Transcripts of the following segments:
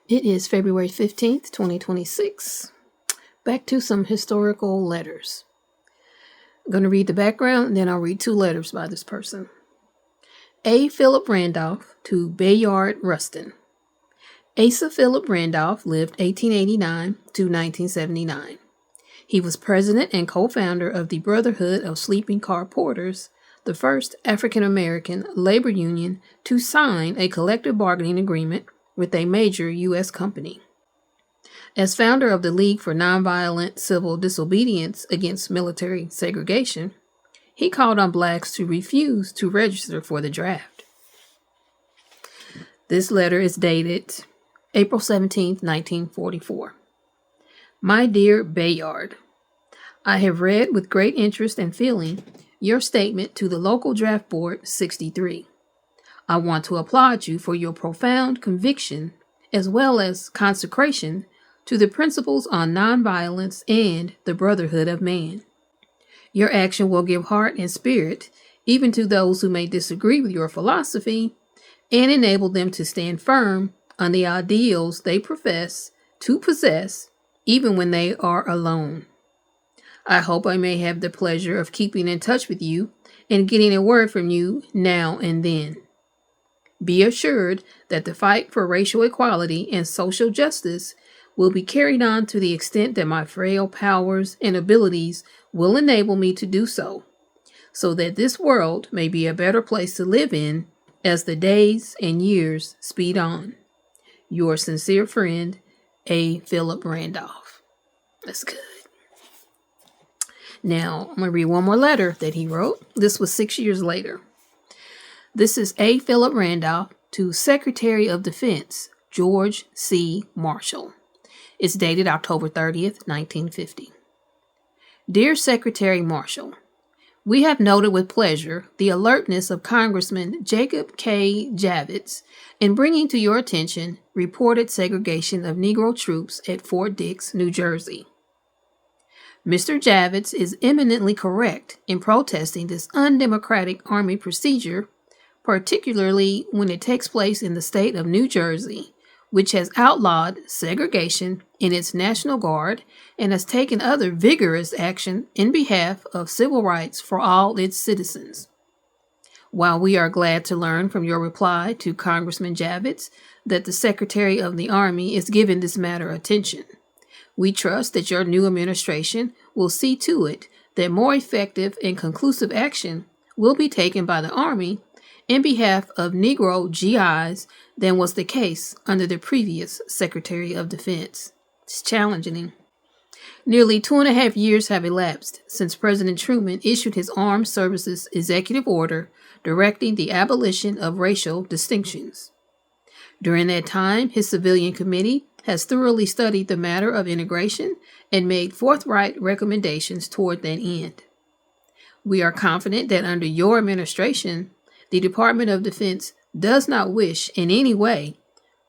It is February 15th, 2026. Back to some historical letters. I'm going to read the background, and then I'll read 2 letters by this person. A. Philip Randolph to Bayard Rustin. Asa Philip Randolph lived 1889 to 1979. He was president and co-founder of the Brotherhood of Sleeping Car Porters, the first African-American labor union to sign a collective bargaining agreement with a major U.S. company. As founder of the League for Nonviolent Civil Disobedience Against Military Segregation, he called on blacks to refuse to register for the draft. This letter is dated April 17, 1944. My dear Bayard, I have read with great interest and feeling your statement to the local draft board 63. I want to applaud you for your profound conviction as well as consecration to the principles on nonviolence and the brotherhood of man. Your action will give heart and spirit even to those who may disagree with your philosophy and enable them to stand firm on the ideals they profess to possess even when they are alone. I hope I may have the pleasure of keeping in touch with you and getting a word from you now and then. Be assured that the fight for racial equality and social justice will be carried on to the extent that my frail powers and abilities will enable me to do so that this world may be a better place to live in as the days and years speed on. Your sincere friend, A. Philip Randolph. That's good. Now, I'm going to read one more letter that he wrote. This was 6 years later. This is A. Philip Randolph to Secretary of Defense, George C. Marshall. It's dated October 30th, 1950. Dear Secretary Marshall, we have noted with pleasure the alertness of Congressman Jacob K. Javits in bringing to your attention reported segregation of Negro troops at Fort Dix, New Jersey. Mr. Javits is eminently correct in protesting this undemocratic Army procedure, particularly when it takes place in the state of New Jersey, which has outlawed segregation in its National Guard and has taken other vigorous action in behalf of civil rights for all its citizens. While we are glad to learn from your reply to Congressman Javits that the Secretary of the Army is giving this matter attention, we trust that your new administration will see to it that more effective and conclusive action will be taken by the Army in behalf of Negro GIs than was the case under the previous Secretary of Defense. It's challenging. Nearly 2.5 years have elapsed since President Truman issued his Armed Services Executive Order directing the abolition of racial distinctions. During that time, his civilian committee has thoroughly studied the matter of integration and made forthright recommendations toward that end. We are confident that under your administration, the Department of Defense does not wish in any way,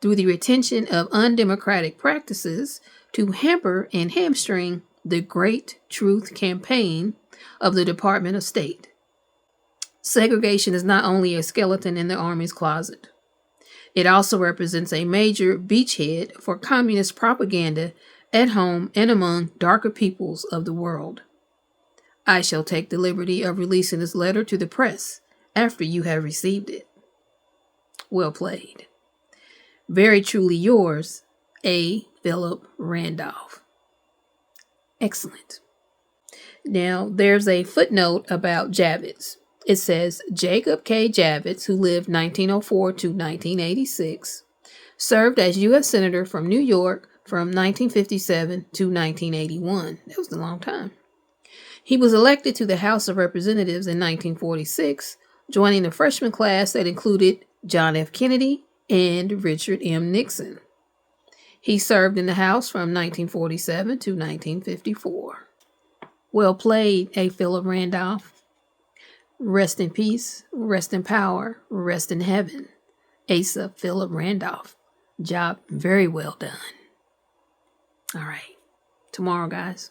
through the retention of undemocratic practices, to hamper and hamstring the Great Truth campaign of the Department of State. Segregation is not only a skeleton in the Army's closet. It also represents a major beachhead for communist propaganda at home and among darker peoples of the world. I shall take the liberty of releasing this letter to the press after you have received it. Well played. Very truly yours, A. Philip Randolph. Excellent. Now, there's a footnote about Javits. It says, Jacob K. Javits, who lived 1904 to 1986, served as U.S. Senator from New York from 1957 to 1981. That was a long time. He was elected to the House of Representatives in 1946, joining the freshman class that included John F. Kennedy and Richard M. Nixon. He served in the House from 1947 to 1954. Well played, A. Philip Randolph. Rest in peace, rest in power, rest in heaven. Asa Philip Randolph. Job very well done. All right. Tomorrow, guys.